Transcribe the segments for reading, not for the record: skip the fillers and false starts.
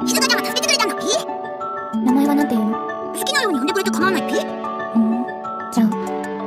静香ちゃんが助けてくれたんだっぴ。名前はなんていうの？好きなように呼んでくれて構わないぴ。じゃあ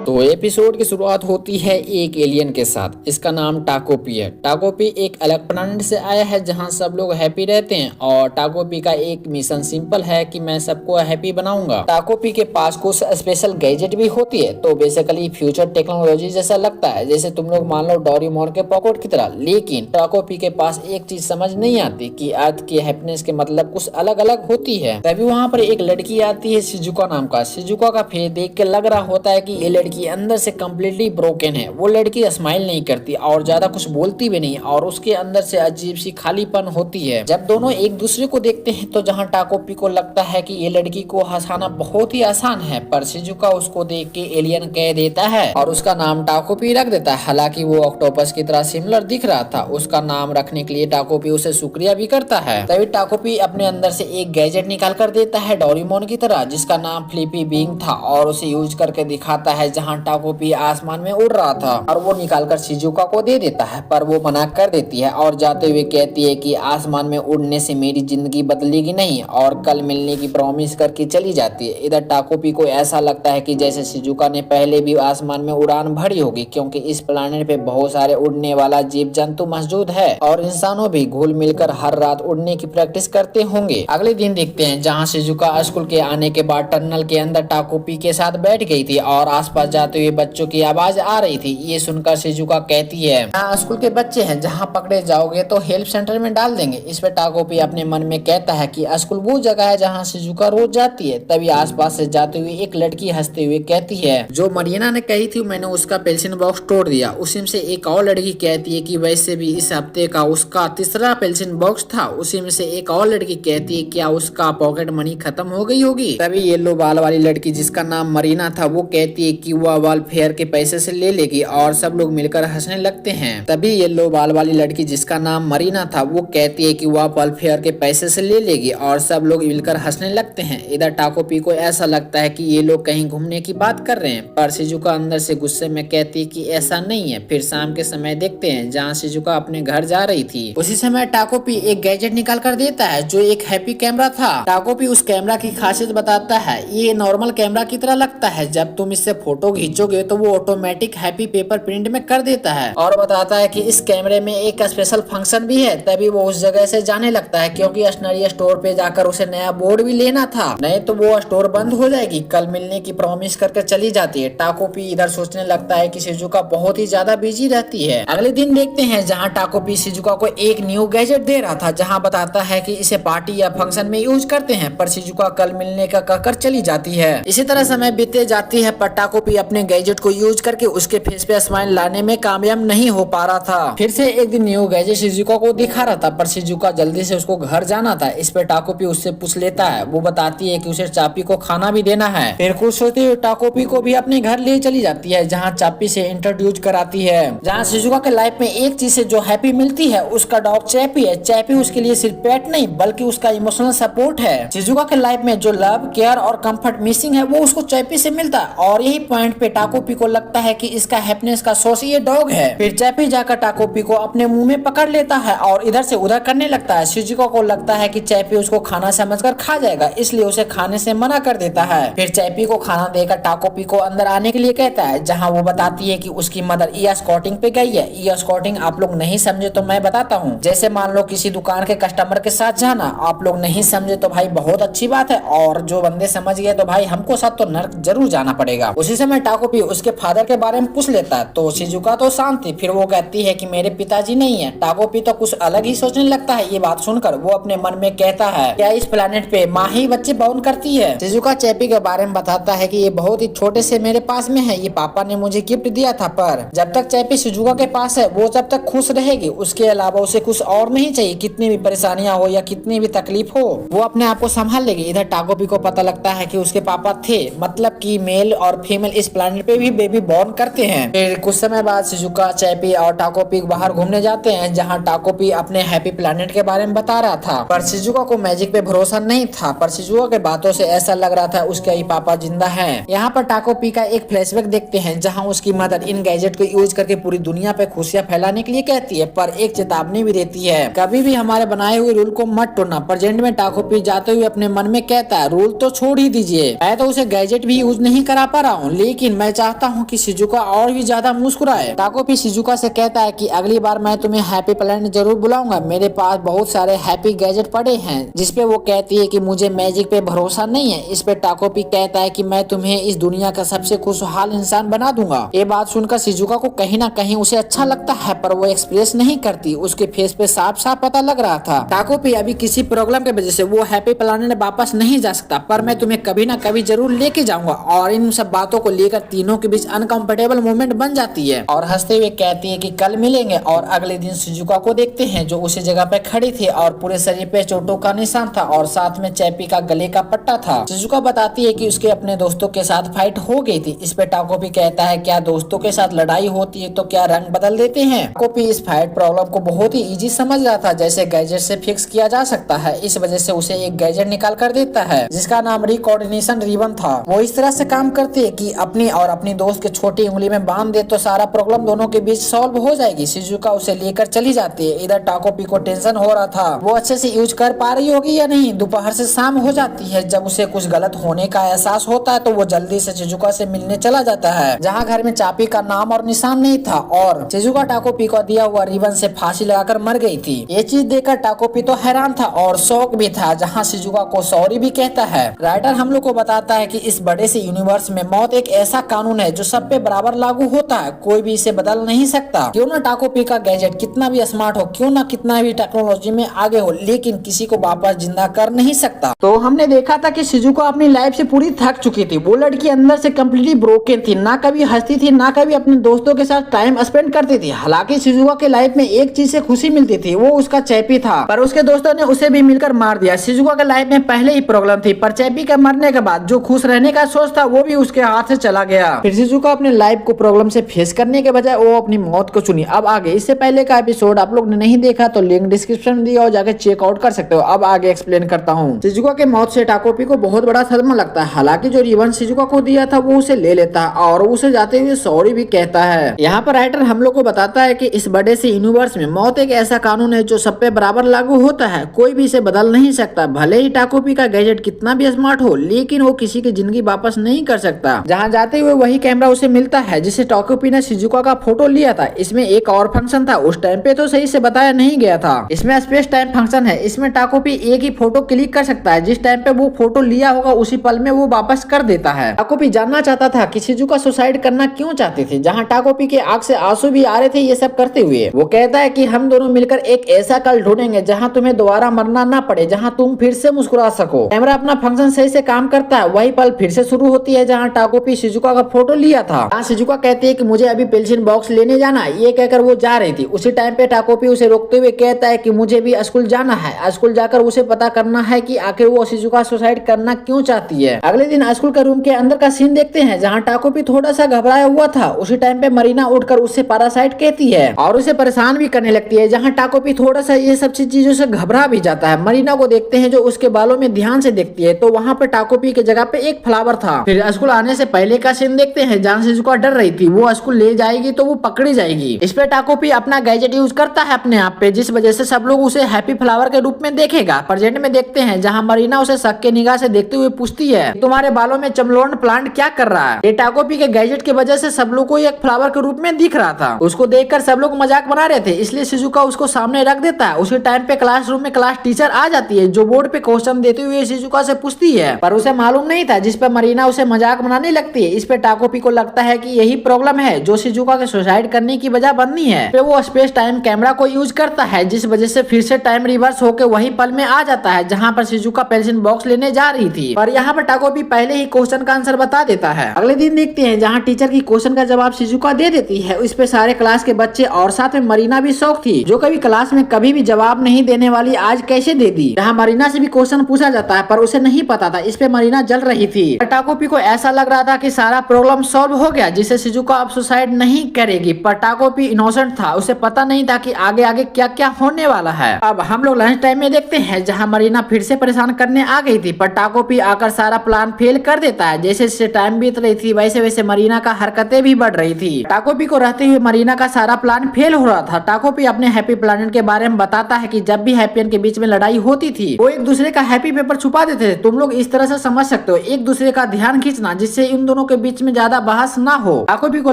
तो एपिसोड की शुरुआत होती है एक एलियन के साथ। इसका नाम टाकोपी है। टाकोपी एक अलग प्लैनेट से आया है जहां सब लोग हैप्पी रहते हैं और टाकोपी का एक मिशन सिंपल है कि मैं सबको हैप्पी बनाऊंगा। टाकोपी के पास कुछ स्पेशल गैजेट भी होती है, तो बेसिकली फ्यूचर टेक्नोलॉजी जैसा लगता है, जैसे तुम लोग मान लो डोरेमोन के पॉकेट की तरह। लेकिन टाकोपी के पास एक चीज समझ नहीं आती कि अर्थ की हैप्पीनेस के मतलब कुछ अलग अलग होती है। तभी वहाँ पर एक लड़की आती है शिजुका नाम का। शिजुका का फेस देख के लग रहा होता है कि ये लड़की अंदर से कम्प्लीटली ब्रोकन है। वो लड़की स्माइल नहीं करती और ज्यादा कुछ बोलती भी नहीं और उसके अंदर से अजीब सी खालीपन होती है। जब दोनों एक दूसरे को देखते हैं तो जहाँ टाकोपी को लगता है कि ये लड़की को हंसाना बहुत ही आसान है, पर शिजुका उसको देख के एलियन कह देता है और उसका नाम टाकोपी रख देता है। हालांकि वो ऑक्टोपस की तरह सिमिलर दिख रहा था। उसका नाम रखने के लिए टाकोपी उसे शुक्रिया भी करता है। तभी टाकोपी अपने अंदर से एक गैजेट निकाल कर देता है डोरेमोन की तरह, जिसका नाम फ्लिपी बिंग था, और उसे यूज करके दिखाता है जहाँ टाकोपी आसमान में उड़ रहा था। और वो निकालकर शिजुका को दे देता है, पर वो मना कर देती है और जाते हुए कहती है कि आसमान में उड़ने से मेरी जिंदगी बदलेगी नहीं, और कल मिलने की प्रॉमिस करके चली जाती है। इधर टाकोपी को ऐसा लगता है कि जैसे शिजुका ने पहले भी आसमान में उड़ान भरी होगी, क्योंकि इस प्लेनेट पे बहुत सारे उड़ने वाला जीव जंतु मौजूद है और इंसानों भी घुल मिलकर हर रात उड़ने की प्रैक्टिस करते होंगे। अगले दिन देखते हैं जहाँ शिजुका स्कूल के आने के बाद टनल के अंदर टाकोपी के साथ बैठ गई थी और आसपास जाते हुए बच्चों की आवाज आ रही थी। ये सुनकर शिजुका कहती है, यहाँ स्कूल के बच्चे हैं, जहाँ पकड़े जाओगे तो हेल्प सेंटर में डाल देंगे। इस पे टाकोपी अपने मन में कहता है कि स्कूल वो जगह है जहाँ शिजुका रोज जाती है। तभी आसपास से जाते हुए एक लड़की हंसते हुए कहती है, जो मरियना ने कही थी मैंने उसका पेंसिल बॉक्स तोड़ दिया। उसी में से एक और लड़की कहती है कि वैसे भी इस हफ्ते का उसका तीसरा पेंसिल बॉक्स था। उसी में से एक और लड़की कहती है क्या उसका पॉकेट मनी खत्म हो गई होगी। तभी येलो बाल वाली लड़की जिसका नाम मरीना था वो कहती है कि वह बाल फेयर के पैसे से ले लेगी, और सब लोग मिलकर हंसने लगते हैं। तभी येलो बाल वाली लड़की जिसका नाम मरीना था वो कहती है कि वह बाल फेयर के पैसे से ले लेगी और सब लोग मिलकर हंसने लगते हैं। इधर टाकोपी को ऐसा लगता है कि ये लोग कहीं घूमने की बात कर रहे हैं, पर शिजुका अंदर से गुस्से में कहती है कि ऐसा नहीं है। फिर शाम के समय देखते हैं जहाँ शिजुका अपने घर जा रही थी। उसी समय टाकोपी एक गैजेट निकाल कर देता है जो एक हैप्पी कैमरा था। टाकोपी उस कैमरा की खासियत बताता है, ये नॉर्मल कैमरा की तरह लगता है, जब तुम इससे फोटो खींचोगे तो वो ऑटोमेटिक हैप्पी पेपर प्रिंट में कर देता है, और बताता है कि इस कैमरे में एक स्पेशल फंक्शन भी है। तभी वो उस जगह से जाने लगता है क्योंकि स्टेशनरी स्टोर पे जाकर उसे नया बोर्ड भी लेना था, नहीं तो वो स्टोर बंद हो जाएगी। कल मिलने की प्रॉमिस करके चली जाती है। टाकोपी इधर सोचने लगता है कि शिजुका बहुत ही ज्यादा बिजी रहती है। अगले दिन देखते हैं जहाँ टाकोपी शिजुका को एक न्यू गैजेट दे रहा था, जहाँ बताता है कि इसे पार्टी या फंक्शन में यूज करते हैं, पर शिजुका कल मिलने का कहकर चली जाती है। इसी तरह समय बीते जाती है, पर टाकोपी अपने गैजेट को यूज करके उसके फेस पे स्माइल लाने में कामयाब नहीं हो पा रहा था। फिर से एक दिन न्यू गैजेट शिजुका को दिखा रहा था, पर शिजुका जल्दी से उसको घर जाना था। इस पे टाकोपी उससे पूछ लेता है। वो बताती है कि उसे चापी को खाना भी देना है। फिर कुछ होते हुए टाकोपी को भी अपने घर ले चली जाती है, जहाँ चापी से इंट्रोड्यूस कराती है। जहाँ शिजुका के लाइफ में एक चीज से जो हैप्पी मिलती है उसका डॉग चैपी है। चैपी उसके लिए सिर्फ पेट नहीं बल्कि उसका इमोशनल सपोर्ट है। शिजुका के लाइफ में जो लव, केयर और कंफर्ट मिसिंग है वो उसको चैपी से मिलता है, और यही पॉइंट पे टाकोपी को लगता है कि इसका हैप्पीनेस का सोर्स ये डॉग है। फिर चैपी जाकर टाकोपी को अपने मुंह में पकड़ लेता है और इधर से उधर करने लगता है। शिजुका को लगता है कि चैपी उसको खाना समझकर खा जाएगा, इसलिए उसे खाने से मना कर देता है। फिर चैपी को खाना देकर टाकोपी को अंदर आने के लिए कहता है, जहाँ वो बताती है कि उसकी मदर ईयर स्काउटिंग पे गई है। ईयर स्काउटिंग आप लोग नहीं समझे तो मैं बताता हूँ। जैसे मान लो किसी दुकान के कस्टमर के साथ जाना, आप लोग नहीं समझे तो भाई बहुत अच्छी बात है, और जो बंदे समझ गए तो भाई हमको साथ तो नर्क जरूर जाना पड़ेगा। उसी समय टाकोपी उसके फादर के बारे में पूछ लेता है, तो शिजुका तो शांत थी। फिर वो कहती है कि मेरे पिताजी नहीं है। टाकोपी तो कुछ अलग ही सोचने लगता है। ये बात सुनकर वो अपने मन में कहता है, क्या इस प्लेनेट पे माँ ही बच्चे बाउन करती है। शिजुका चैपी के बारे में बताता है कि ये बहुत ही छोटे से मेरे पास में है, ये पापा ने मुझे गिफ्ट दिया था, पर जब तक चैपी शिजुका के पास है वो जब तक खुश रहेगी, उसके अलावा उसे कुछ और नहीं चाहिए। कितनी भी परेशानियां हो या कितनी भी तकलीफ हो वो अपने आप को संभाल लेगी। इधर टाकोपी को पता लगता है कि उसके पापा थे, मतलब कि मेल और फीमेल इस प्लेनेट पे भी बेबी बॉर्न करते हैं। फिर कुछ समय बाद शिजुका, चैपी और टाकोपी बाहर घूमने जाते हैं, जहाँ टाकोपी अपने हैप्पी प्लेनेट के बारे में बता रहा था। पर शिजुका को मैजिक पे भरोसा नहीं था, पर शिजुका के बातों से ऐसा लग रहा था उसके ही पापा जिंदा हैं। यहाँ पर टाकोपी का एक फ्लैशबैक देखते हैं, जहाँ उसकी मदर इन गैजेट को यूज करके पूरी दुनिया पे खुशियां फैलाने के लिए कहती है, पर एक चेतावनी भी देती है, कभी भी हमारे बनाए हुए रूल को मत तोड़ना। प्रेजेंट में टाकोपी जाते हुए अपने मन में कहता है, रूल तो छोड़ ही दीजिए, मैं तो उसे गैजेट भी यूज नहीं करा पा रहा हूँ, लेकिन मैं चाहता हूँ कि शिजुका और भी ज्यादा मुस्कुराए। टाकोपी शिजुका से कहता है कि अगली बार मैं तुम्हें हैप्पी प्लेनेट जरूर बुलाऊंगा, मेरे पास बहुत सारे हैप्पी गैजेट पड़े हैं। जिसपे वो कहती है कि मुझे मैजिक पे भरोसा नहीं है। इस पे टाकोपी कहता है कि मैं तुम्हें इस दुनिया का सबसे खुशहाल इंसान बना दूंगा। ये बात सुनकर शिजुका को कहीं ना कहीं उसे अच्छा लगता है, पर वो एक्सप्रेस नहीं करती, उसके फेस पे साफ साफ पता लग रहा था टाकोपी अभी किसी प्रॉब्लम की वजह से वो हैप्पी प्लेनेट वापस नहीं जा सकता, पर मैं तुम्हें कभी ना कभी जरूर लेके जाऊंगा। और इन सब बातों को लेकर तीनों के बीच अनकंफर्टेबल मोमेंट बन जाती है और हंसते हुए कहती है कि कल मिलेंगे। और अगले दिन शिजुका को देखते हैं जो उसी जगह पे खड़ी थी और पूरे शरीर पे चोटों का निशान था और साथ में चैपी का गले का पट्टा था। शिजुका बताती है कि उसके अपने दोस्तों के साथ फाइट हो गई थी। इस पे टाकोपी कहता है, क्या दोस्तों के साथ लड़ाई होती है तो क्या रंग बदल देते हैं? टाकोपी इस फाइट प्रॉब्लम को बहुत ही इजी समझ रहा था, जैसे गैजेट से फिक्स किया जा सकता है। इस वजह से उसे एक गैजेट निकाल कर देता है जिसका नाम रिकोऑर्डिनेशन रिबन था। वो इस तरह से काम करती है कि अपनी और अपनी दोस्त के छोटी उंगली में बांध दे तो सारा प्रॉब्लम दोनों के बीच सॉल्व हो जाएगी। शिजुका उसे लेकर चली जाती है। इधर टाकोपी को टेंशन हो रहा था वो अच्छे से यूज कर पा रही होगी या नहीं। दोपहर से शाम हो जाती है। जब उसे कुछ गलत होने का एहसास होता है तो वो जल्दी से शिजुका से मिलने चला जाता है, जहाँ घर में चापी का नाम और निशान नहीं था और शिजुका टाकोपी को दिया हुआ रिबन से फांसी लगाकर मर गई थी। ये चीज देखकर टाकोपी तो हैरान था और शौक भी था, जहाँ शिजुका को सॉरी भी कहता है। राइटर हम लोग को बताता है कि इस बड़े से यूनिवर्स में मौत एक ऐसा कानून है जो सब पे बराबर लागू होता है, कोई भी इसे बदल नहीं सकता। क्यों ना टाकोपी का गैजेट कितना भी स्मार्ट हो, क्यों ना कितना भी टेक्नोलॉजी में आगे हो, लेकिन किसी को वापस जिंदा कर नहीं सकता। तो हमने देखा था कि शिजुका अपनी लाइफ से पूरी थक चुकी थी। वो लड़की अंदर से कम्प्लीटली ब्रोकन थी, ना कभी हंसती थी ना कभी अपने दोस्तों के साथ टाइम स्पेंड करती थी। हालांकि शिजुका के लाइफ में एक चीज से खुशी मिलती थी, वो उसका चैपी था, पर उसके दोस्तों ने उसे भी मिलकर मार दिया। शिजुका के लाइफ में पहले ही प्रॉब्लम थी, पर चैपी के मरने के बाद जो खुश रहने का सोच था वो भी उसके हाथ से चला गया। फिर शिजुका अपने लाइफ को प्रॉब्लम से फेस करने के बजाय वो अपनी मौत को चुनी। अब आगे इससे पहले का एपिसोड आप लोग ने नहीं देखा तो लिंक डिस्क्रिप्शन में दिया और जाके चेकआउट कर सकते हो। अब आगे एक्सप्लेन करता हूँ। शिजुका के मौत से टाकोपी को बहुत बड़ा सदमा लगता है। हालांकि जो रिबन शिजुका को दिया था वो उसे ले लेता है और उसे जाते हुए सॉरी भी कहता है। यहाँ पर राइटर हम लोग को बताता है कि इस बड़े से यूनिवर्स में मौत एक ऐसा कानून है जो सब पे बराबर लागू होता है, कोई भी इसे बदल नहीं सकता। भले ही टाकोपी का गैजेट कितना भी स्मार्ट हो, लेकिन वो किसी की जिंदगी वापस नहीं कर सकता। जहाँ जाते हुए वही कैमरा उसे मिलता है जिसे टाकोपी ने शिजुका का फोटो लिया था। इसमें एक और फंक्शन था, उस टाइम पे तो सही से बताया नहीं गया था। इसमें स्पेस टाइम फंक्शन है। इसमें टाकोपी एक ही फोटो क्लिक कर सकता है, जिस टाइम पे वो फोटो लिया होगा उसी पल में वो वापस कर देता है। टाकोपी जानना चाहता था कि शिजुका सुसाइड करना क्यों चाहती थी, जहाँ टाकोपी के आंख से आंसू भी आ रहे थे ये सब करते हुए। वो कहता है कि हम दोनों मिलकर एक ऐसा कल ढूंढेंगे जहाँ तुम्हें दोबारा मरना ना पड़े, जहाँ तुम फिर से मुस्कुरा सको। कैमरा अपना फंक्शन सही से काम करता है। वही पल फिर से शुरू होती है जहाँ टाकोपी शिजुका का फोटो लिया था। जहाँ शिजुका कहती है कि मुझे अभी पेंसिल बॉक्स लेने जाना है, ये कहकर वो जा रही थी। उसी टाइम पे टाकोपी उसे रोकते हुए कहता है कि मुझे भी स्कूल जाना है, स्कूल जाकर उसे पता करना है कि आखिर वो शिजुका सुसाइड करना क्यों चाहती है। अगले दिन स्कूल के रूम के अंदर का सीन देखते हैं जहाँ टाकोपी थोड़ा सा घबराया हुआ था। उसी टाइम पे मरीना उठकर उससे पैरासाइट कहती है और उसे परेशान भी करने लगती है, जहाँ टाकोपी थोड़ा सा ये सब चीजों से घबरा भी जाता है। मरीना को देखते हैं जो उसके बालों में ध्यान से देखती है, तो वहाँ पे टाकोपी के जगह पे एक फ्लावर था। फिर स्कूल आने से पहले का सीन देखते हैं जहाँ शिजुका डर रही थी वो स्कूल ले जाएगी तो वो पकड़ी जाएगी। इस पे टाकोपी अपना गैजेट यूज करता है अपने आप पे, जिस वजह से सब लोग उसे हैप्पी फ्लावर के रूप में देखेगा। प्रेजेंट में देखते हैं जहाँ मरीना उसे शक के निगाह से देखते हुए पूछती है तुम्हारे बालों में चमलोन प्लांट क्या कर रहा है। ये टाकोपी के गैजेट की वजह से सब लोग को एक फ्लावर के रूप में दिख रहा था। उसको देखकर सब लोग मजाक बना रहे थे, इसलिए शिजुका उसको सामने रख देता है। उसी टाइम पे क्लासरूम में क्लास टीचर आ जाती है जो बोर्ड पे क्वेश्चन देते हुए शिजुका से पूछती है, पर उसे मालूम नहीं था, जिस पर मरीना उसे मजाक बनाने लगती है। इस पे टाकोपी को लगता है कि यही प्रॉब्लम है जो शिजुका के सुसाइड करने की वजह बननी है। फिर वो स्पेस टाइम कैमरा को यूज करता है, जिस वजह से फिर से टाइम रिवर्स होकर वही पल में आ जाता है जहाँ पर शिजुका पेंसिल बॉक्स लेने जा रही थी। पर यहाँ पर टाकोपी पहले ही क्वेश्चन का आंसर बता देता है। अगले दिन देखते हैं जहाँ टीचर की क्वेश्चन का जवाब शिजुका दे देती है। इस पे सारे क्लास के बच्चे और साथ में मरीना भी शौक थी, जो कभी क्लास में कभी भी जवाब नहीं देने वाली आज कैसे दे दी। जहाँ मरीना से भी क्वेश्चन पूछा जाता है पर उसे नहीं पता था। इस पे मरीना जल रही थी। टाकोपी को ऐसा लग रहा था कि सारा प्रॉब्लम सॉल्व हो गया जिससे शिजुका अब सुसाइड नहीं करेगी। पर टाकोपी इनोसेंट था, उसे पता नहीं था कि आगे आगे क्या क्या होने वाला है। अब हम लोग लंच टाइम में देखते हैं जहां मरीना फिर से परेशान करने आ गई थी, पर टाकोपी आकर सारा प्लान फेल कर देता है। जैसे जैसे टाइम बीत रही थी वैसे वैसे मरीना का हरकतें भी बढ़ रही थी। टाकोपी को रहते हुए मरीना का सारा प्लान फेल हो रहा था। टाकोपी अपने हैप्पी प्लैनेट के बारे में बताता है कि जब भी हैप्पियन के बीच में लड़ाई होती थी वो एक दूसरे का हैप्पी पेपर छुपा देते थे। तुम लोग इस तरह से समझ सकते हो, एक दूसरे का ध्यान खींचना जिससे इन दोनों के बीच में ज्यादा बहस ना हो। टाकोपी को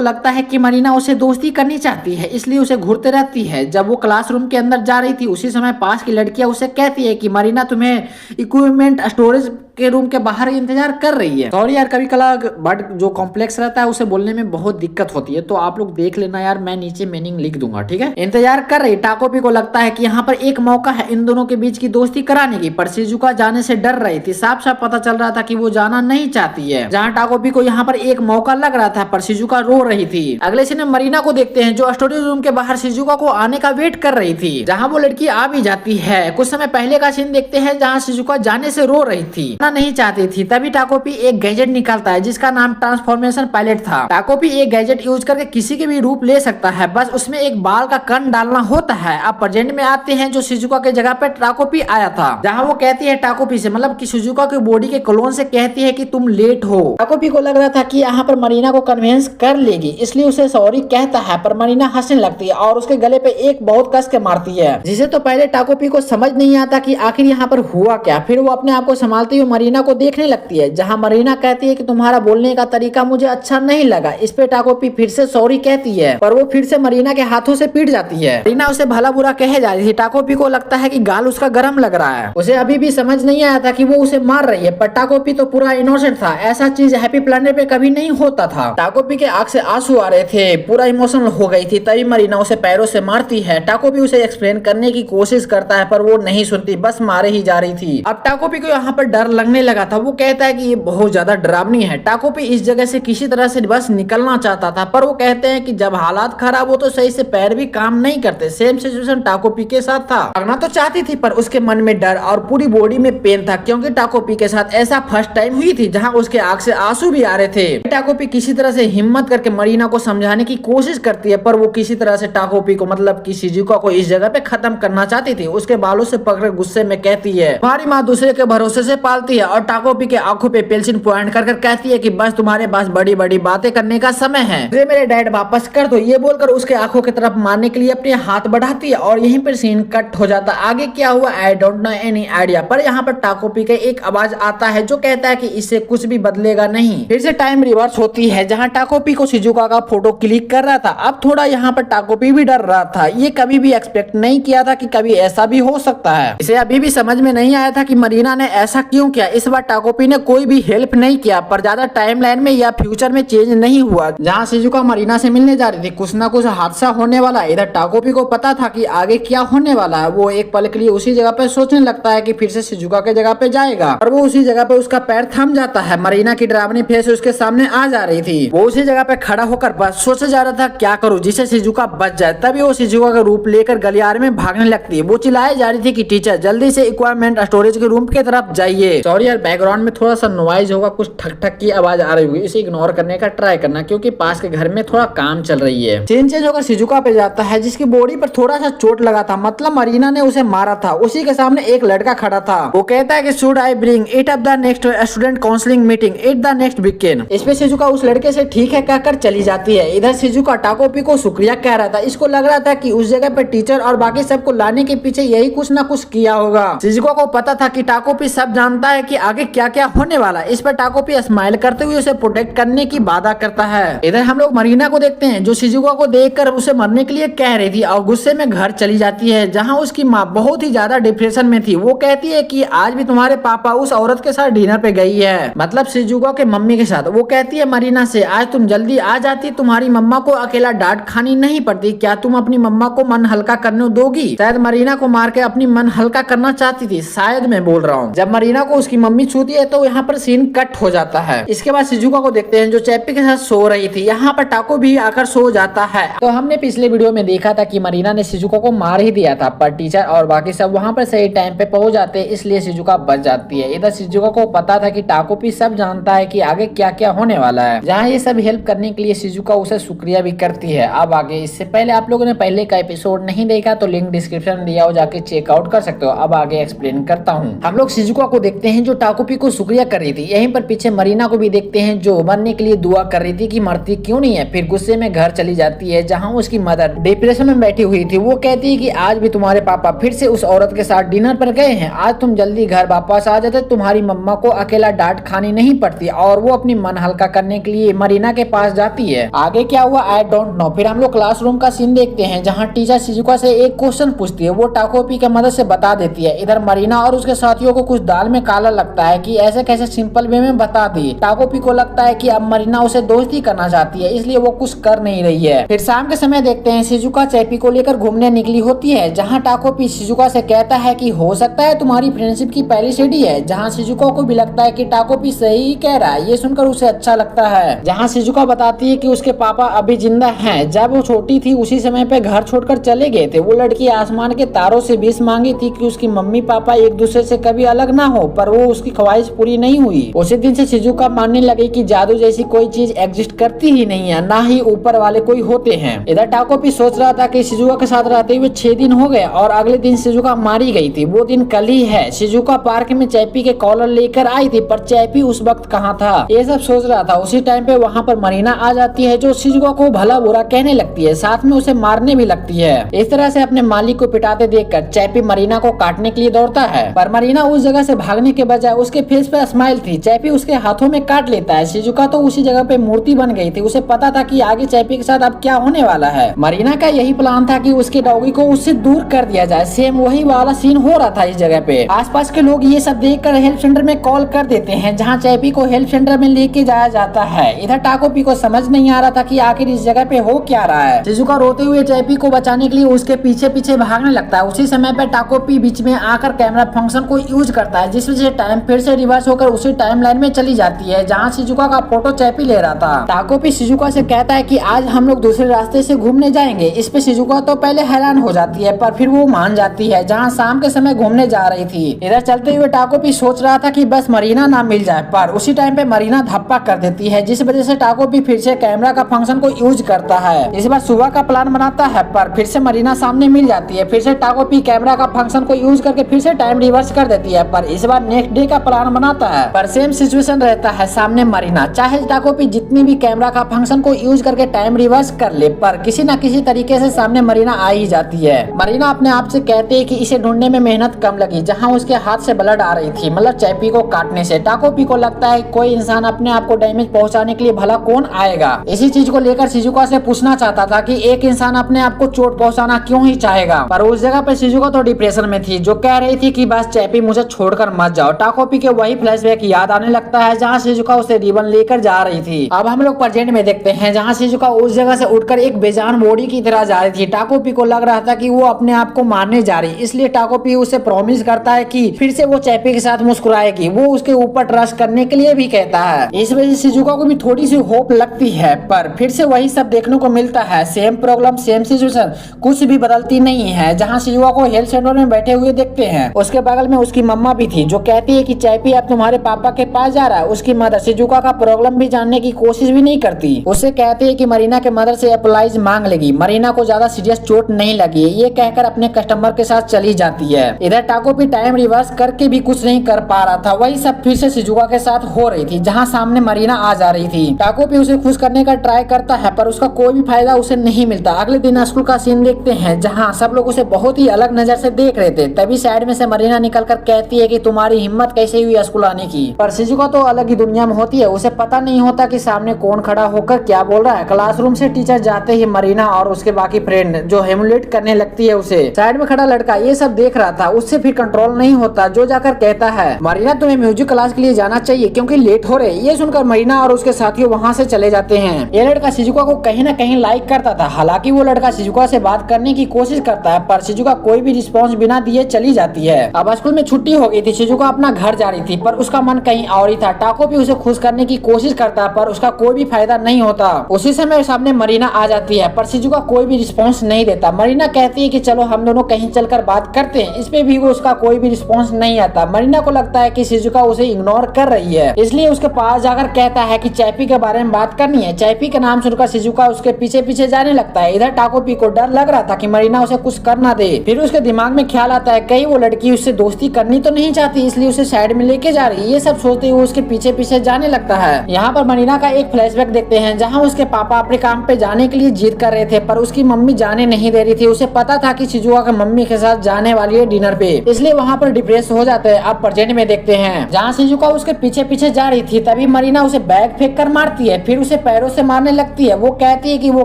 लगता है कि मरीना उसे दोस्ती करनी चाहती है, इसलिए उसे घूरते रहती है। जब वो क्लासरूम के अंदर जा रही थी उसी समय पास की लड़कियां उसे कहती है कि मरीना तुम्हें इक्विपमेंट स्टोरेज के रूम के बाहर इंतजार कर रही है। सॉरी यार, कभी कला बट जो कॉम्प्लेक्स रहता है उसे बोलने में बहुत दिक्कत होती है, तो आप लोग देख लेना यार, मैं नीचे मीनिंग लिख दूंगा, ठीक है। इंतजार कर रही। टाकोपी को लगता है कि यहाँ पर एक मौका है इन दोनों के बीच की दोस्ती कराने की, पर शिजुका जाने से डर रही थी। साफ साफ पता चल रहा था कि वो जाना नहीं चाहती है। जहाँ टाकोपी को यहाँ पर एक मौका लग रहा था, पर शिजुका रो रही थी। अगले सीन में मरीना को देखते हैं जो स्टोरेज रूम के बाहर शिजुका को आने का वेट कर रही थी, जहाँ वो लड़की आ भी जाती है। कुछ समय पहले का सीन देखते हैं जहाँ शिजुका जाने से रो रही थी, नहीं चाहती थी। तभी टाकोपी एक गैजेट निकालता है जिसका नाम ट्रांसफॉर्मेशन पायलट था। टाकोपी एक गैजेट यूज करके किसी के भी रूप ले सकता है, बस उसमें एक बाल का कण डालना होता है। अब प्रेजेंट में आते हैं जो शिजुका के जगह पे टाकोपी आया था, जहाँ वो कहती है टाकोपी से, मतलब कि शिजुका के बॉडी के क्लोन से कहती है कि तुम लेट हो। टाकोपी को लग रहा था कि यहाँ पर मरीना को कन्विंस कर लेगी, इसलिए उसे सॉरी कहता है, पर मरीना हंसने लगती है और उसके गले पे एक बहुत कस के मारती है, जिसे तो पहले टाकोपी को समझ नहीं आता कि आखिर यहाँ पर हुआ क्या। फिर वो अपने आप को संभालती हुई मरीना को देखने लगती है, जहाँ मरीना कहती है कि तुम्हारा बोलने का तरीका मुझे अच्छा नहीं लगा। इस पे टाकोपी फिर से सॉरी कहती है, पर वो फिर से मरीना के हाथों से पीट जाती है। मरीना उसे भला बुरा कहे जा रही थी। टाकोपी को लगता है कि गाल उसका गर्म लग रहा है। उसे अभी भी समझ नहीं आया था कि वो उसे मार रही है, पर टाकोपी तो पूरा इनोसेंट था। ऐसा चीज हैप्पी प्लैनेट पे कभी नहीं होता था। टाकोपी के आंख से आंसू आ रहे थे, पूरा इमोशनल हो गई थी। तभी मरीना उसे पैरों से मारती है। टाकोपी उसे एक्सप्लेन करने की कोशिश करता है, पर वो नहीं सुनती, बस मारे ही जा रही थी। अब टाकोपी को यहाँ पर डर लगने लगा था। वो कहता है कि ये बहुत ज्यादा डरावनी है। टाकोपी इस जगह से किसी तरह से बस निकलना चाहता था, पर वो कहते हैं कि जब हालात खराब हो तो सही से पैर भी काम नहीं करते। सेम सिचुएशन टाकोपी के साथ था। भागना तो चाहती थी, पर उसके मन में डर और पूरी बॉडी में पेन था, क्योंकि टाकोपी के साथ ऐसा फर्स्ट टाइम हुई थी जहां उसके आंख से आंसू भी आ रहे थे। टाकोपी किसी तरह से हिम्मत करके मरीना को समझाने की कोशिश करती है, पर वो किसी तरह से टाकोपी को, मतलब कि शिजुका को इस जगह पे खत्म करना चाहती थी। उसके बालों से पकड़ गुस्से में कहती है, हमारी माँ दूसरे के भरोसे से पालती है। और टाकोपी के आंखों पे पेंसिल पॉइंट कर कहती है कि बस तुम्हारे पास बड़ी बड़ी बातें करने का समय है, मुझे मेरे डैड वापस कर दो। ये बोलकर उसके आंखों की तरफ मारने के लिए अपने हाथ बढ़ाती है और यहीं पर सीन कट हो जाता। आगे क्या हुआ I don't know any idea, पर यहाँ पर टाकोपी का एक आवाज आता है जो कहता है कि इससे कुछ भी बदलेगा नहीं। फिर से टाइम रिवर्स होती है, जहाँ टाकोपी को शिजुका का फोटो क्लिक कर रहा था। अब थोड़ा यहाँ पर टाकोपी भी डर रहा था। ये कभी भी एक्सपेक्ट नहीं किया था कि कभी ऐसा भी हो सकता है। इसे अभी भी समझ में नहीं आया था कि मरीना ने ऐसा क्यों किया। इस बार टाकोपी ने कोई भी हेल्प नहीं किया, पर ज्यादा टाइमलाइन में या फ्यूचर में चेंज नहीं हुआ। जहाँ शिजुका मरीना से मिलने जा रही थी, कुछ ना कुछ हादसा होने वाला है। इधर टाकोपी को पता था कि आगे क्या होने वाला है। वो एक पल के लिए उसी जगह पे सोचने लगता है कि फिर से शिजुका के जगह पे जाएगा, और वो उसी जगह पे उसका पैर थम जाता है। मरीना की डरावनी फेस उसके सामने आ जा रही थी। वो उसी जगह पे खड़ा होकर बस सोचे जा रहा था क्या करूँ जिससे शिजुका बच जाए। तभी वो शिजुका का रूप लेकर गलियारे में भागने लगती है। वो चिल्लाए जा रही थी कि टीचर जल्दी से इक्विपमेंट स्टोरेज के रूम की तरफ जाइए। सॉरी यार, बैकग्राउंड में थोड़ा सा नॉइज होगा, कुछ ठक ठक की आवाज आ रही होगी, इसे इग्नोर करने का ट्राई करना, क्योंकि पास के घर में थोड़ा काम चल रही है। सीन चेंज होकर शिजुका पे जाता है, जिसकी बॉडी पर थोड़ा सा चोट लगा था, मतलब मरीना ने उसे मारा था। उसी के सामने एक लड़का खड़ा था। वो कहता है कि should I bring it up the next student counselling meeting it the next weekend. इस पे शिजुका उस लड़के से ठीक है कहकर चली जाती है। इधर शिजुका टाकोपी को शुक्रिया कह रहा था। इसको लग रहा था कि उस जगह पे टीचर और बाकी सबको लाने के पीछे यही कुछ ना कुछ किया होगा। शिजुका को पता था कि टाकोपी सब जानता है कि आगे क्या क्या होने वाला। इस पर टाकोपी स्माइल करते हुए उसे प्रोटेक्ट करने की वादा करता है। इधर हम लोग मरीना को देखते हैं जो शिजुका को देखकर उसे मरने के लिए कह रही थी और गुस्से में घर चली जाती है, जहां उसकी माँ बहुत ही ज्यादा डिप्रेशन में थी। वो कहती है कि आज भी तुम्हारे पापा उस औरत के साथ डिनर पे गई है, मतलब शिजुका के मम्मी के साथ। वो कहती है मरीना से, आज तुम जल्दी आ जाती, तुम्हारी मम्मा को अकेला डांट खानी नहीं पड़ती। क्या तुम अपनी मम्मा को मन हल्का करने दोगी? शायद मरीना को मार के अपनी मन हल्का करना चाहती थी, शायद मैं बोल रहा हूँ। जब मरीना को उसकी मम्मी छूती है तो यहाँ पर सीन कट हो जाता है। इसके बाद शिजुका को देखते हैं जो चैप्पी के साथ सो रही थी। यहाँ पर टाको भी आकर सो जाता है। तो हमने पिछले वीडियो में देखा था कि मरीना ने शिजुका को मार ही दिया था, पर टीचर और बाकी सब वहाँ पर सही टाइम पे पहुंच जाते हैं, इसलिए शिजुका बच जाती है। इधर शिजुका को पता था कि टाकोपी सब जानता है कि आगे क्या क्या होने वाला है, जहाँ ये सब हेल्प करने के लिए शिजुका उसे शुक्रिया भी करती है। अब आगे, इससे पहले आप लोगों ने पहले का एपिसोड नहीं देखा तो लिंक डिस्क्रिप्शन में दिया हो, जाके चेकआउट कर सकते हो। अब आगे एक्सप्लेन करता हूँ। हम लोग शिजुका को देखते हैं जो टाकोपी को शुक्रिया कर रही थी। यहीं पर पीछे मरीना को भी देखते हैं जो मरने के लिए दुआ कर रही थी कि मरती क्यों नहीं है। फिर गुस्से में घर चली जाती है जहाँ उसकी मदर डिप्रेशन में बैठी हुई थी। वो कहती है कि आज भी तुम्हारे पापा फिर से उस औरत के साथ डिनर पर गए हैं, आज तुम जल्दी घर वापस आ जाते, तुम्हारी मम्मा को अकेला डांट खानी नहीं पड़ती। और वो अपनी मन हल्का करने के लिए मरीना के पास जाती है। आगे क्या हुआ आई डोंट नो। फिर हम लोग क्लासरूम का सीन देखते हैं जहाँ टीचर शिजुका से एक क्वेश्चन पूछती है, वो टाकोपी की मदद से बता देती है। इधर मरीना और उसके साथियों को कुछ दाल में काला लगता है कि ऐसे कैसे सिंपल वे में बता दी। टाकोपी को लगता है कि अब मरीना उसे दोस्ती करना चाहती है, इसलिए वो कुछ कर नहीं रही है। फिर शाम के समय देखते हैं शिजुका चैपी को लेकर घूमने निकली होती है, जहाँ टाकोपी शिजुका से कहता है कि हो सकता है तुम्हारी फ्रेंडशिप की पहली सीढ़ी है, जहाँ शिजुका को भी लगता है कि टाकोपी सही कह रहा है। ये सुनकर उसे अच्छा लगता है। जहाँ शिजुका बताती है कि उसके पापा अभी जिंदा हैं, जब वो छोटी थी उसी समय पे घर छोड़कर चले गए थे। वो लड़की आसमान के तारों से विश मांगी थी कि उसकी मम्मी पापा एक दूसरे से कभी अलग ना हो, पर वो उसकी ख्वाहिश पूरी नहीं हुई। उसी दिन से शिजुका मानने लगी कि जादू जैसी कोई चीज एग्जिस्ट करती ही नहीं है, ना ही ऊपर वाले कोई होते हैं। इधर टाकोपी सोच रहा था कि शिजुका के साथ रहते हुए 6 दिन हो गए और अगले दिन शिजुका मारी गई थी। वो दिन कल ही है। शिजुका पार्क में चैपी के कॉलर लेकर आई थी, पर चैपी उस वक्त कहाँ था, ये सब सोच रहा था। उसी टाइम पे वहाँ पर मरीना आ जाती है जो शिजुका को भला बुरा कहने लगती है, साथ में उसे मारने भी लगती है। इस तरह से अपने मालिक को पिटाते देखकर चैपी मरीना को काटने के लिए दौड़ता है, पर मरीना उस जगह से भागने के बजाय उसके फेस पे स्माइल थी। चैपी उसके हाथों में काट लेता है। शिजुका तो उसी जगह पे मूर्ति बन गई थी। उसे पता था कि आगे चैपी के साथ अब क्या होने वाला है। मरीना का यही प्लान था कि उसके डॉगी को उससे दूर कर दिया जाए। सेम वही वाला सीन हो रहा था इस जगह पे। आसपास के लोग ये सब देखकर हेल्प सेंटर में कॉल कर देते हैं, जहाँ चैपी को हेल्प सेंटर में लेके जाया जाता है। इधर टाकोपी को समझ नहीं आ रहा था कि आखिर इस जगह पे हो क्या रहा है। शिजुका रोते हुए चैपी को बचाने के लिए उसके पीछे पीछे भागने लगता है। उसी समय पे टाकोपी बीच में आकर कैमरा फंक्शन को यूज करता है, जिस वजह से टाइम फिर से रिवर्स होकर उसी टाइम लाइन में चली जाती है जहाँ शिजुका का फोटो चैपी ले रहा था। टाकोपी शिजुका से कहता है कि आज हम लोग दूसरे रास्ते से घूमने जाएंगे। इस पे शिजुका तो पहले हैरान हो जाती है, पर फिर वो मान जाती है, जहाँ शाम के समय घूमने जा रही थी। इधर चलते हुए टाकोपी सोच रहा था कि बस मरीना ना मिल जाए, पर उसी टाइम पे मरीना धप्पा कर देती है, जिस वजह से टाकोपी फिर से कैमरा का फंक्शन को यूज करता है। इस बार सुबह का प्लान बनाता है, पर फिर से मरीना सामने मिल जाती है। फिर से टाकोपी कैमरा का फंक्शन को यूज करके फिर से टाइम रिवर्स कर देती है, पर इस बार नेक्स्ट डे का प्लान बनाता है, पर सेम सिचुएशन रहता है, सामने मरीना। चाहे टाकोपी जितनी भी कैमरा का फंक्शन को यूज करके टाइम रिवर्स कर ले, पर किसी न किसी तरीके से सामने मरीना आ ही जाती है। मरीना अपने आप से कहती है कि इसे ढूंढने में मेहनत कम लगी, जहाँ उसके हाथ से ब्लड आ रही थी, मतलब चैपी को काटने से। टाकोपी को लगता है कोई इंसान अपने आप को डैमेज पहुंचाने के लिए भला कौन आएगा। इसी चीज को लेकर शिजुका से पूछना चाहता था कि एक इंसान अपने आप को चोट पहुंचाना क्यों ही चाहेगा, पर उस जगह पे शिजुका तो डिप्रेशन में थी, जो कह रही थी कि बस चैपी मुझे छोड़कर मत जाओ। टाकोपी के वही फ्लैशबैक याद आने लगता है जहाँ शिजुका उसे रिबन लेकर जा रही थी। अब हम लोग प्रेजेंट में देखते हैं जहाँ शिजुका उस जगह से उठकर एक बेजान बॉडी की तरह जा रही थी। टाकोपी को लग रहा था कि वो अपने आप को मारने जा रही, इसलिए टाकोपी उसे प्रॉमिस करता है कि फिर से वो चैपी के साथ मुस्कुराएगी। वो उसके ऊपर ट्रस्ट करने के लिए भी कहता है। इस वजह से शिजुका को भी थोड़ी सी होप लगती है, पर फिर से वही सब देखने को मिलता है। सेम प्रॉब्लम सेम सिचुएशन, कुछ भी बदलती नहीं है। जहाँ शिजुका को हेल्थ सेंटर में बैठे हुए देखते हैं, उसके बगल में उसकी मम्मा भी थी, जो कहती है कि चैपी अब तुम्हारे पापा के पास जा रहा है। उसकी मदर शिजुका का प्रॉब्लम भी जानने की कोशिश भी नहीं करती। उससे कहती है कि मरीना के मदर से अप्लाइज मांग लेगी, मरीना को ज्यादा सीरियस चोट नहीं लगी। ये कहकर अपने कस्टमर के साथ चली जाती है। इधर टाकोपी टाइम रिवर्स करके भी कुछ नहीं कर पा रहा था। वही सब फिर से शिजुका के साथ हो रही थी, जहाँ सामने मरीना आ जा रही थी। टाकोपी उसे खुश करने का ट्राई करता है, पर उसका कोई भी फायदा उसे नहीं मिलता। अगले दिन स्कूल का सीन देखते हैं, जहाँ सब लोग उसे बहुत ही अलग नजर से देख रहे थे। तभी साइड में से मरीना निकलकर कहती है कि तुम्हारी हिम्मत कैसे हुई स्कूल आने की। पर शिजुका तो अलग ही दुनिया में होती है, उसे पता नहीं होता कि सामने कौन खड़ा होकर क्या बोल रहा है। क्लासरूम से टीचर जाते ही मरीना और उसके बाकी फ्रेंड जो हेमुलेट करने लगती है उसे। साइड में खड़ा लड़का ये सब देख रहा था, उससे फिर कंट्रोल नहीं होता, जो जाकर कहता है मरीना तुम्हें म्यूजिक क्लास के लिए जाना चाहिए क्योंकि लेट हो रहे। ये सुनकर मरीना और उसके साथियों वहाँ से चले जाते हैं। ये लड़का शिजुका को कहीं न कहीं लाइक करता था। हालांकि वो लड़का शिजुका से बात करने की कोशिश करता है, पर शिजुका कोई भी रिस्पॉन्स बिना दिए चली जाती है। अब स्कूल में छुट्टी हो गई थी, शिजुका अपना घर जा रही थी, पर उसका मन कहीं और ही था। टाकोपी उसे खुश करने की कोशिश करता है, पर उसका कोई भी फायदा नहीं होता। उसी समय सामने मरीना आ जाती है, पर शिजुका कोई भी रिस्पॉन्स नहीं देता। मरीना कहती है कि चलो हम दोनों कहीं चलकर बात करते हैं। इस पे भी वो उसका कोई भी रिस्पॉन्स नहीं आता। मरीना को लगता है कि शिजुका उसे इग्नोर कर रही है, इसलिए उसके पास जाकर कहता है कि चैपी के बारे में बात करनी है। चैपी के नाम सुनकर शिजुका उसके पीछे पीछे जाने लगता है। इधर टाकोपी को डर लग रहा था कि मरीना उसे कुछ कर ना दे। फिर उसके दिमाग में ख्याल आता है कहीं वो लड़की उससे दोस्ती करनी तो नहीं चाहती, इसलिए उसे साइड में लेके जा रही है। ये सब सोचते हुए उसके पीछे पीछे जाने लगता है। यहाँ पर मरीना का एक फ्लैशबैक देखते हैं जहाँ उसके पापा अपने काम पे जाने के लिए जिद कर रहे थे, पर उसकी मम्मी जाने नहीं दे रही थी। उसे पता था कि शिजुका की मम्मी के साथ जाने वाली है डिनर पे, इसलिए वहाँ पर डिप्रेस हो जाते हैं। अब प्रेजेंट में देखते हैं जहाँ शिजुका उसके पीछे पीछे जा रही थी, तभी मरीना उसे बैग फेंक कर मारती है, फिर उसे पैरों से मारने लगती है। वो कहती है कि वो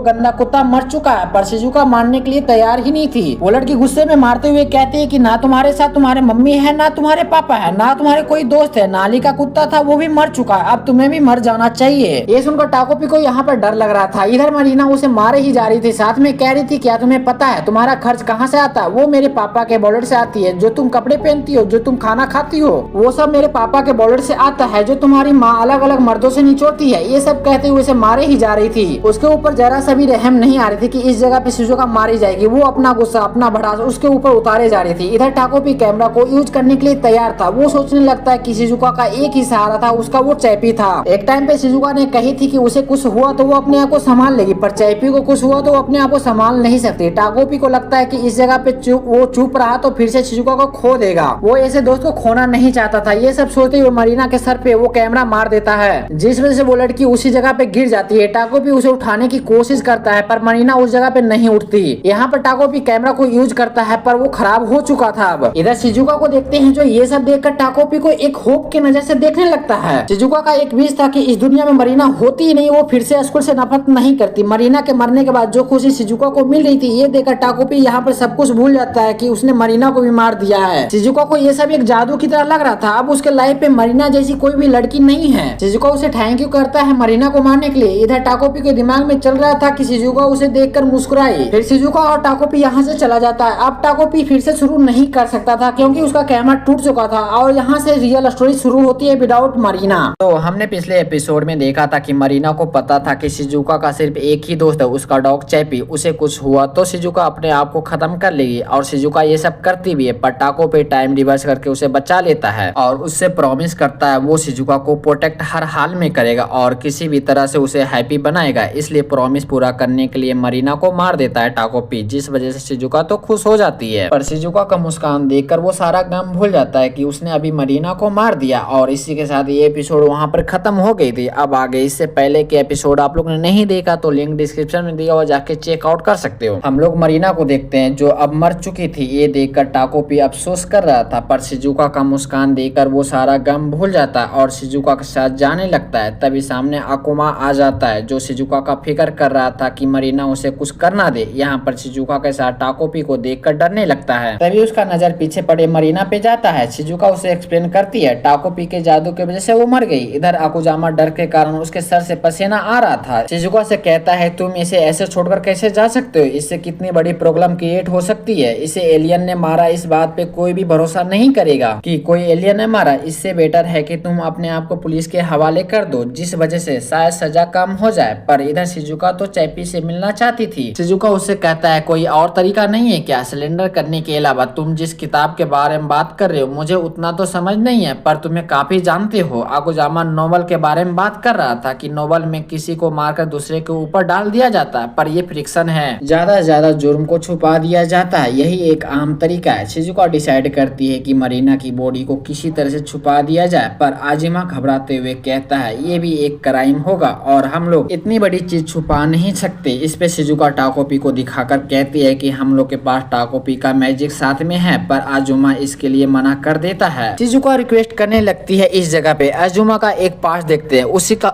गंदा कुत्ता मर चुका है, पर शिजुका मारने के लिए तैयार ही नहीं थी। वो लड़की गुस्से में मारते हुए कहती है कि ना तुम्हारे साथ तुम्हारे मम्मी है, ना तुम्हारे पापा है, ना तुम्हारे कोई दोस्त है। नाली का कुत्ता था वो भी मर चुका है, अब तुम्हें भी मर जाना चाहिए। ये सुनकर टाकोपी को यहाँ पर डर लग रहा था। इधर मरीना उसे मारे ही जा रही थी, साथ में कह रही थी क्या तुम्हें पता है तुम्हारा खर्च कहाँ से आता है? वो मेरे पापा के वॉलेट से आती है। जो तुम कपड़े पहनती हो, जो तुम खाना खाती हो, वो सब मेरे पापा के वॉलेट से आता है। जो तुम्हारी माँ अलग अलग मर्दों से निचोड़ती है। ये सब कहते हुए उसे मारे ही जा रही थी। उसके ऊपर जरा सा भी रहम नहीं आ रही थी कि इस जगह पे शिजुका मारी जाएगी। वो अपना गुस्सा, अपना भड़ास उसके ऊपर उतारे जा रही थी। इधर टाकोपी कैमरा को यूज करने के लिए तैयार था। वो सोचने लगता है कि शिजुका का एक ही सहारा था, उसका वो चैपी था। एक टाइम पे शिजुका ने कही थी कि उसे कुछ हुआ तो वो अपने आप को संभाल लेगी, पर चैपी को कुछ हुआ तो वो अपने आप को संभाल नहीं सकती। टाकोपी को लगता है कि इस जगह पे वो चुप रहा तो फिर से शिजुका को खो देगा। वो ऐसे दोस्त को खोना नहीं चाहता था। ये सब सोचते हुए मरीना के सर पे वो कैमरा मार देता है, जिस वजह से वो लड़की उसी जगह पे गिर जाती है। टाकोपी उसे उठाने की कोशिश करता है, पर मरीना उस जगह पे नहीं उठती। यहाँ पर टाकोपी कैमरा को यूज करता है, पर वो खराब हो चुका था। अब इधर शिजुका को देखते हैं, जो ये सब देखकर टाकोपी को एक होप की नजर से देखने लगता है। शिजुका का एक विश था कि इस दुनिया में मरीना होती ही नहीं, वो फिर से स्कूल से नफरत नहीं करती। मरीना के मरने के बाद जो खुशी शिजुका को मिल रही थी, ये देखकर टाकोपी यहाँ पर सब कुछ भूल जाता है कि उसने मरीना को भी मार दिया है। शिजुका को ये सब एक जादू की तरह लग रहा था। अब उसके लाइफ पे मरीना जैसी कोई भी लड़की नहीं है। शिजुका उसे थैंक यू करता है मरीना को मारने के लिए। इधर टाकोपी के दिमाग में चल रहा था कि शिजुका उसे देखकर मुस्कुराई। फिर शिजुका और टाकोपी यहाँ से चला जाता है। अब टाकोपी फिर से शुरू नहीं कर सकता था क्योंकि उसका कैमरा टूट चुका था, और यहाँ से रियल स्टोरी शुरू होती है विदाउट मरीना। तो हमने पिछले एपिसोड में देखा था कि मरीना को पता था कि शिजुका का सिर्फ एक ही दोस्त है, उसका डॉग चैपी। उसे कुछ हुआ तो शिजुका अपने आप को खत्म कर लेगी, और शिजुका ये सब करती भी है, पर टाकोपी टाइम रिवर्स करके उसे बचा लेता है और उससे प्रॉमिस करता है वो शिजुका को प्रोटेक्ट हर हाल में करेगा और किसी भी तरह से उसे हैप्पी बनाएगा। इसलिए प्रॉमिस पूरा करने के लिए मरीना को मार देता है टाकोपी, जिस वजह से शिजुका तो खुश हो जाती है। पर शिजुका का मुस्कान देखकर वो सारा गम भूल जाता है कि उसने अभी मरीना को मार दिया। और इसी के साथ ये एपिसोड वहां पर खत्म हो गई थी। अब आगे इससे पहले के एपिसोड आप लोग ने नहीं देखा तो लिंक डिस्क्रिप्शन में दिया हुआ, जाके चेकआउट कर सकते हो। हम लोग मरीना को देखते हैं जो अब मर चुकी थी। ये देखकर टाकोपी अफसोस कर रहा था, पर शिजुका का मुस्कान देखकर वो सारा गम भूल जाता है और शिजुका के साथ जाने लगता है। तभी सामने अकुमा आ जाता है, जो शिजुका का फिक्र कर रहा था कि मरीना उसे कुछ करना दे। यहाँ पर शिजुका के साथ टाकोपी को देखकर डरने लगता है। तभी उसका नजर पीछे पड़े मरीना पे जाता है। शिजुका उसे एक्सप्लेन करती है टाकोपी के जादू की वजह से वो मर गई। इधर अकुजामा डर के कारण उसके सर से पसीना आ रहा था। शिजुका से कहता है तुम इसे ऐसे छोड़कर कैसे जा सकते हो? इससे कितनी बड़ी प्रॉब्लम क्रिएट हो सकती है। इसे एलियन ने मारा, इस बात पे कोई भी भरोसा नहीं करेगा कि कोई एलियन ने मारा। इससे बेटर है कि तुम अपने आप को पुलिस के हवाले कर दो, जिस वजह से शायद सजा कम हो जाए। पर इधर शिजुका तो चैपी से मिलना चाहती थी। शिजुका उससे कहता है कोई और तरीका नहीं है क्या सिलेंडर करने के अलावा? तुम जिस किताब के बारे में बात कर रहे हो मुझे उतना तो समझ नहीं है, पर तुम्हें काफी जानते हो। अकुजामा नोवेल के बारे में बात कर रहा था कि नोवेल में किसी को मारकर दूसरे के ऊपर डाल दिया जाता है, पर ये फ्रिक्शन है, ज्यादा से ज्यादा जुर्म को छुपा दिया जाता है, यही एक आम तरीका है। शिजुका डिसाइड करती है कि मरीना की बॉडी को किसी तरह से छुपा दिया जाए, पर आजिमा घबराते हुए कहता है ये भी एक क्राइम होगा और हम लोग इतनी बड़ी चीज छुपा नहीं सकते। इस पे शिजुका टाकोपी को दिखाकर कहती है कि हम लोग के पास टाकोपी का मैजिक साथ में है, पर आजुमा इसके लिए मना कर देता है। शिजुका रिक्वेस्ट करने लगती है इस जगह पे। आजुमा का एक पास देखते हैं,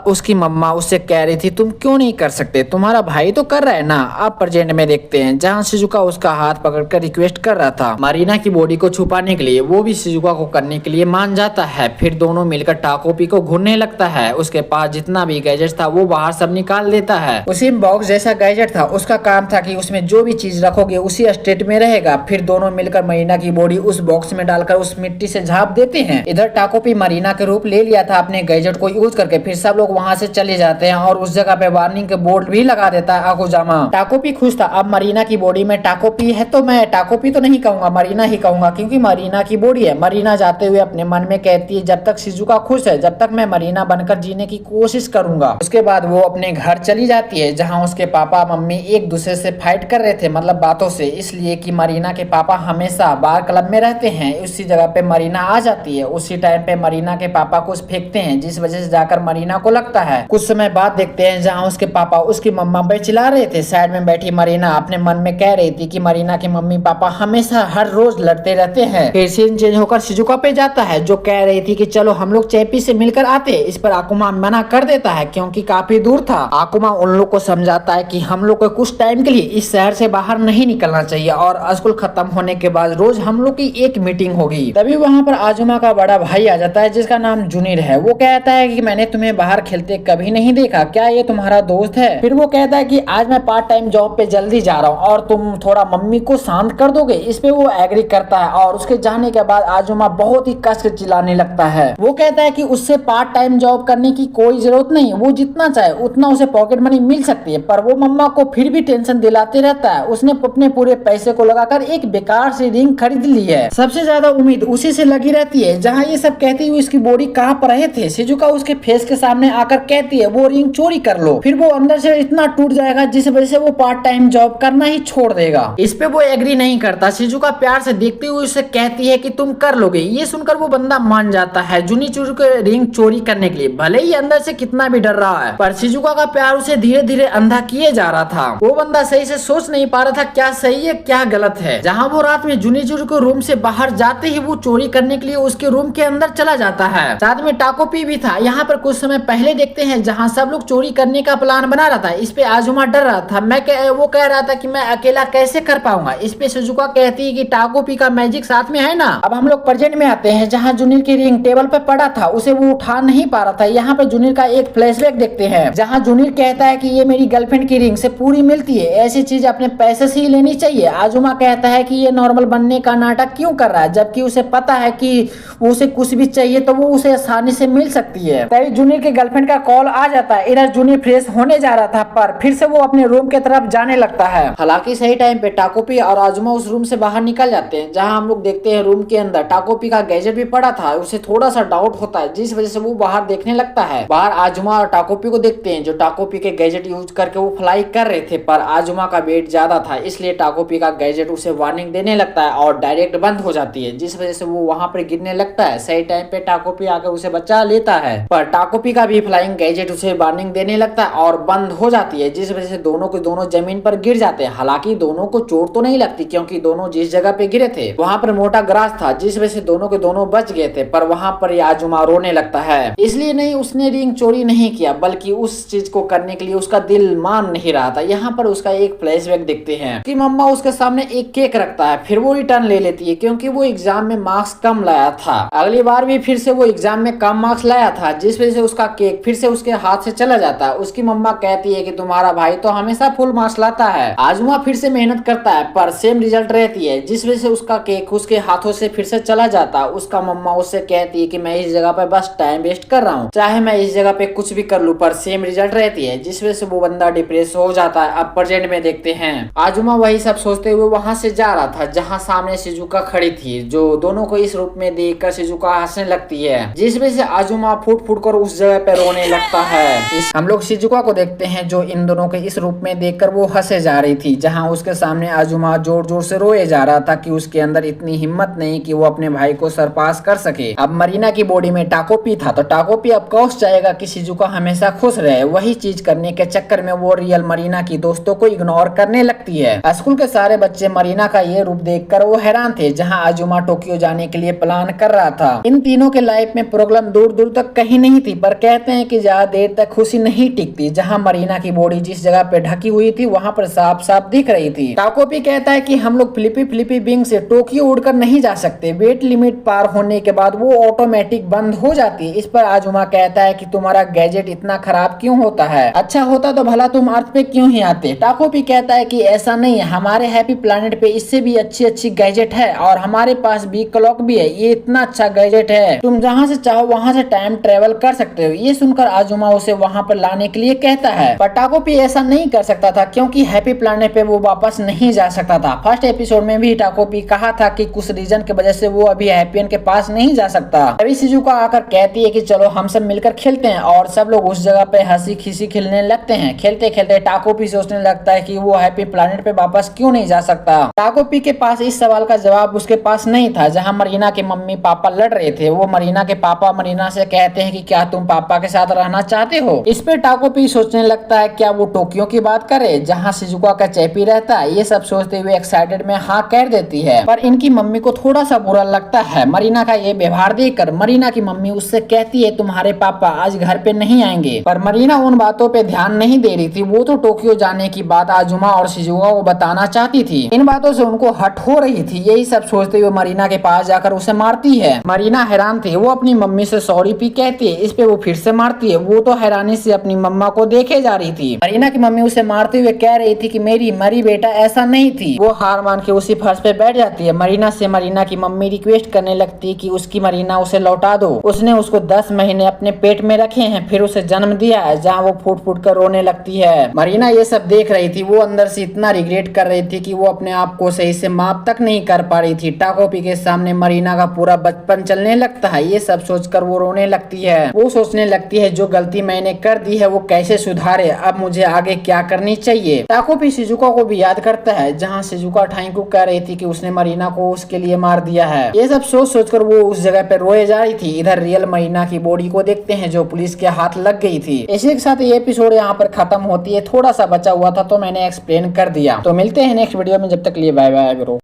उसकी मम्मा उससे कह रही थी तुम क्यों नहीं कर सकते, तुम्हारा भाई तो कर रहा है ना। अब प्रेजेंट में देखते हैं जहाँ शिजुका उसका हाथ पकड़कर रिक्वेस्ट कर रहा था मरीना की बॉडी को छुपाने के लिए। वो भी शिजुका को करने के लिए मान जाता है। फिर दोनों मिलकर टाकोपी को घूरने लगता है। उसके पास जितना भी गैजेट था वो बाहर सब निकाल देता है। उसी बॉक्स जैसा गैजेट था, उसका काम था कि उसमें जो भी चीज रखोगे उसी स्टेट में रहेगा। फिर दोनों मिलकर मरीना की बॉडी उस बॉक्स में डालकर उस मिट्टी से झाँप देते हैं। इधर टाकोपी मरीना के रूप ले लिया था अपने गैजेट को यूज करके। फिर सब लोग वहाँ से चले जाते हैं और उस जगह पे वार्निंग के बोर्ड भी लगा देता है अकुजामा। टाकोपी खुश था, अब मरीना की बॉडी में टाकोपी है तो मैं टाकोपी तो नहीं कहूंगा, मरीना ही कहूंगा, क्योंकि मरीना की बॉडी है। मरीना जाते हुए अपने मन में कहती है जब तक शिजुका खुश है, जब तक मैं मरीना बनकर जीने की कोशिश करूंगा। उसके बाद वो अपने घर चली जाती है जहाँ उसके पापा मम्मी एक दूसरे से फाइट कर रहे थे, मतलब बातों से, इसलिए कि मरीना के पापा हमेशा बार क्लब में रहते हैं। उसी जगह पे मरीना आ जाती है। उसी टाइम पे मरीना के पापा कुछ फेंकते हैं जिस वजह से जाकर मरीना को लगता है। कुछ समय बाद देखते हैं जहाँ उसके पापा उसकी मम्मा पे चिल्ला रहे थे। साइड में बैठी मरीना अपने मन में कह रही थी कि मरीना के मम्मी पापा हमेशा हर रोज लड़ते रहते हैं। फिर सीन चेंज होकर शिजुका पे जाता है जो कह रही थी कि चलो हम लोग चेपी से मिलकर आते हैं। इस पर आकुमा मना कर देता है क्योंकि काफी दूर था। आकुमा उन लोग को समझाता है कि हम लोग को कुछ टाइम के लिए इस शहर से बाहर नहीं निकलना चाहिए और स्कूल खत्म होने के बाद रोज हम लोग की एक मीटिंग होगी। तभी वहाँ पर आजुमा का बड़ा भाई आ जाता है जिसका नाम जुनीर है। वो कहता है कि मैंने तुम्हें बाहर खेलते कभी नहीं देखा, क्या ये तुम्हारा दोस्त है? फिर वो कहता है कि आज मैं पार्ट टाइम जॉब पे जल्दी जा रहा हूँ और तुम थोड़ा मम्मी को शांत कर दोगे? इस पे वो एग्री करता है और उसके जाने के बाद आजुमा बहुत ही कस के चिल्लाने लगता है। वो कहता है कि उससे पार्ट टाइम जॉब करने की कोई जरूरत नहीं, वो जितना चाहे उतना उसे पॉकेट मनी मिल सकती है, पर वो मम्मा को फिर भी टेंशन दिलाते रहता है। उसने अपने पूरे पैसे को लगाकर एक बेकार सी रिंग खरीद ली है। सबसे ज्यादा उम्मीद उसी से लगी रहती है। जहाँ ये सब कहती हुई उसकी बॉडी कहाँ पर रहे थे, शिजुका उसके फेस के सामने आकर कहती है वो रिंग चोरी कर लो। फिर वो अंदर से इतना टूट जाएगा जिस वजह से वो पार्ट टाइम जॉब करना ही छोड़ देगा। इस पे वो एग्री नहीं करता। शिजुका प्यार से देखते हुए उसे कहती है कि तुम कर लोगे। ये सुनकर वो बंदा मान जाता है जुनिचुरु के रिंग चोरी करने के लिए, भले ही अंदर से कितना भी डर रहा है। पर शिजुका का प्यार उसे धीरे धीरे अंधा किए जा रहा था। वो बंदा सही से सोच नहीं पा रहा था क्या सही है क्या गलत है। जहाँ वो रात में जुनिचुरु को रूम से बाहर जाते ही वो चोरी करने के लिए उसके रूम के अंदर चला जाता है। साथ में टाकोपी भी था। यहाँ पर कुछ समय पहले देखते हैं जहाँ सब लोग चोरी करने का प्लान बना रहा था। इस पे आजुमा डर रहा था। वो कह रहा था कि मैं अकेला कैसे कर पाऊंगा। इस पे शिजुका कहती है कि टाकोपी का मैजिक साथ में है ना। अब हम लोग प्रेजेंट में आते हैं जहाँ जुनिर की रिंग टेबल पे पड़ा था, उसे वो उठा नहीं पा रहा था। यहाँ पर जुनिर का एक फ्लैशबैक देखते हैं जहाँ जुनिर कहता है कि ये मेरी गर्लफ्रेंड की रिंग से पूरी मिलती है, ऐसी चीज अपने पैसे से ही लेनी चाहिए। आजुमा कहता है कि ये नॉर्मल बनने का नाटक क्यों कर रहा है, जबकि उसे पता है कि उसे कुछ भी चाहिए तो वो उसे आसानी से मिल सकती है। तभी जूनियर के गर्लफ्रेंड का कॉल आ जाता है। इधर जूनियर फ्रेश होने जा रहा था पर फिर से वो अपने रूम के तरफ जाने लगता है। हालांकि सही टाइम पे टाकोपी और आजुमा उस रूम से बाहर निकल जाते हैं। जहां हम लोग देखते हैं रूम के अंदर टाकोपी का गैजेट भी पड़ा था। उसे थोड़ा सा डाउट होता है जिस वजह से वो बाहर देखने लगता है। बाहर आजुमा और टाकोपी को देखते हैं जो टाकोपी के गैजेट यूज करके वो फ्लाई कर रहे थे, पर आजुमा का वेट ज्यादा था इसलिए टाकोपी का गैजेट उसे वार्निंग देने लगता है और डायरेक्ट बंद हो जाती है, जिस वजह से वो वहां पर गिरने लगता है। सही टाइम पे टाकोपी आकर उसे बचा लेता है, पर टाकोपी का भी फ्लाइंग गैजेट उसे वार्निंग देने लगता है और बंद हो जाती है, जिस वजह से दोनों के दोनों जमीन पर गिर जाते हैं। हालांकि दोनों को चोट तो नहीं लगती क्योंकि दोनों जिस जगह पे गिरे थे वहां पर मोटा ग्रास था, जिस वजह से दोनों के दोनों बच गए थे। पर वहां पर आजुमा रोने लगता है। इसलिए नहीं उसने रिंग चोरी नहीं किया, बल्कि उस चीज को करने के लिए उसका दिल मान नहीं रहा था। यहाँ पर उसका एक फ्लैशबैक देखते हैं कि मम्मा उसके सामने एक केक रखता है, फिर वो रिटर्न ले लेती है क्योंकि वो एग्जाम में मार्क्स कम लाया था। अगली बार भी फिर से वो एग्जाम में कम मार्क्स लाया था, जिस वजह से उसका केक फिर से उसके हाथ से चला जाता है। उसकी मम्मा कहती है कि तुम्हारा भाई तो हमेशा फुल मार्क्स लाता है। आजुमा फिर से मेहनत करता है पर सेम रिजल्ट रहती है, जिस वजह से उसका केक उसके हाथों से फिर से चला जाता है। उसका मम्मा उससे कहती है कि मैं इस जगह पे बस टाइम वेस्ट कर रहा हूँ, चाहे मैं इस जगह पे कुछ भी कर लूँ, पर सेम रिजल्ट रहती है, जिस वजह से वो बंदा डिप्रेस हो जाता है। अब प्रेजेंट में देखते हैं आजुमा वही सब सोचते हुए वहां से जा रहा था जहां सामने शिजुका खड़ी थी, जो दोनों को इस रूप में देखकर शिजुका हंसने लगती है, जिस वजह से आजुमा फूट फूट कर उस जगह पे रोने लगता है। हम लोग शिजुका को देखते हैं जो इन दोनों के इस रूप में देखकर वो हंसे जा रही थी, जहां उसके सामने आजुमा जोर जोर से रोए जा रहा था कि उसके अंदर इतनी हिम्मत नहीं कि वो अपने भाई को सरपास कर सके। अब मरीना की बॉडी में टाकोपी था तो टाकोपी अब कोस चाहेगा कि शिजुका हमेशा खुश रहे। वही चीज करने के चक्कर में वो रियल मरीना की दोस्तों को इग्नोर करने लगती है। स्कूल के सारे बच्चे मरीना का ये रूप देखकर वो हैरान थे, जहां आजुमा टोक्यो जाने के लिए प्लान कर रहा था। इन तीनों के लाइफ में प्रॉब्लम दूर दूर तक कहीं नहीं थी, पर कहते हैं कि ज्यादा देर तक खुशी नहीं टिकती। जहां मरीना की बॉडी जिस जगह पे ढकी हुई थी वहां पर साफ साफ दिख रही थी। टाकोपी कहता है कि हम लोग फ्लिपी विंग से टोक्यो उड़कर नहीं जा सकते, वेट लिमिट पार होने के बाद वो ऑटोमेटिक बंद हो जाती है। इस पर आजुमा कहता है कि तुम्हारा गैजेट इतना खराब क्यों होता है, अच्छा होता तो भला तुम अर्थ पे क्यों ही आते। टाकोपी कहता है कि ऐसा नहीं है, हमारे हैप्पी प्लैनेट पे इससे भी अच्छी गैजेट है और हमारे पास भी क्लॉक भी है, ये इतना अच्छा गैजेट है, तुम जहाँ से चाहो वहाँ से टाइम ट्रेवल कर सकते हो। ये सुनकर आजुमा उसे वहाँ पर लाने के लिए कहता है, पर टाकोपी ऐसा नहीं कर सकता था क्योंकि हैप्पी प्लैनेट पे वो वापस नहीं जा सकता था। फर्स्ट एपिसोड में भी टाकोपी कहा था कि कुछ रीजन की वजह से वो अभी हैप्पियन के पास नहीं जा सकता। तभी शिजुका आकर कहती है कि चलो हम सब मिलकर खेलते हैं, और सब लोग उस जगह पे हंसी खिसी खेलने लगते हैं। खेलते खेलते टाकोपी सोचने लगता है कि वो हैप्पी प्लैनेट पे वापस क्यों नहीं जा सकता। टाकोपी के पास इस सवाल का जवाब उसके पास नहीं था। जहाँ मरीना के मम्मी पापा लड़ रहे थे, वो मरीना के पापा मरीना से कहते हैं कि क्या तुम पापा के साथ रहना चाहते हो। इस पे टाकोपी सोचने लगता है क्या वो टोक्यो की बात करे जहाँ शिजुका का चैपी रहता है। ये सब सोचते हुए एक्साइटेड में हाँ कह देती है, पर इनकी मम्मी को थोड़ा सा बुरा लगता है मरीना का ये व्यवहार देखकर। मरीना की मम्मी उससे कहती है तुम्हारे पापा आज घर पे नहीं आएंगे, पर मरीना उन बातों पे ध्यान नहीं दे रही थी। वो तो टोक्यो जाने की बात आजुमा और शिजुका को बताना चाहती थी। इन बातों से उनको हट हो रही थी। यही सब सोचते हुए मरीना के पास जाकर उसे मारती है। मरीना हैरान थी, वो अपनी मम्मी से सॉरी भी कहती है, इस पे वो फिर से मारती है। वो तो हैरानी से अपनी मम्मा को देखे जा रही थी। मरीना की मम्मी उसे मारते हुए कह रही थी कि मेरी मरी बेटा ऐसा नहीं थी। वो हार मान के उसी फर्श पे बैठ जाती है। मरीना से मरीना की मम्मी रिक्वेस्ट करने लगती है कि उसकी मरीना उसे लौटा दो। उसने उसको 10 महीने अपने पेट में रखे हैं, फिर उसे जन्म दिया है। जहाँ वो फूट फूट कर रोने लगती है। मरीना ये सब देख रही थी। वो अंदर से इतना रिग्रेट कर रही थी कि वो अपने आप को सही से माफ तक नहीं कर पा रही थी। टाकोपी के सामने मरीना का पूरा बचपन चलने लगता है। ये सब सोचकर वो रोने लगती है। वो सोचने लगती है जो गलती मैंने कर दी है वो कैसे सुधारे, अब मुझे आगे क्या करनी चाहिए। टाकोपी शिजुका को भी याद करता है जहाँ शिजुका ठाई को कह रही थी कि उसने मरीना को उसके लिए मार दिया है। ये सब सोच सोचकर वो उस जगह पे रोए जा रही थी। इधर रियल मरीना की बॉडी को देखते हैं जो पुलिस के हाथ लग गई थी। इसी के साथ ये एपिसोड यहाँ पर खत्म होती है। थोड़ा सा बचा हुआ था तो मैंने एक्सप्लेन कर दिया। तो मिलते हैं नेक्स्ट वीडियो में, जब तक लिए बाय बाय ब्रो।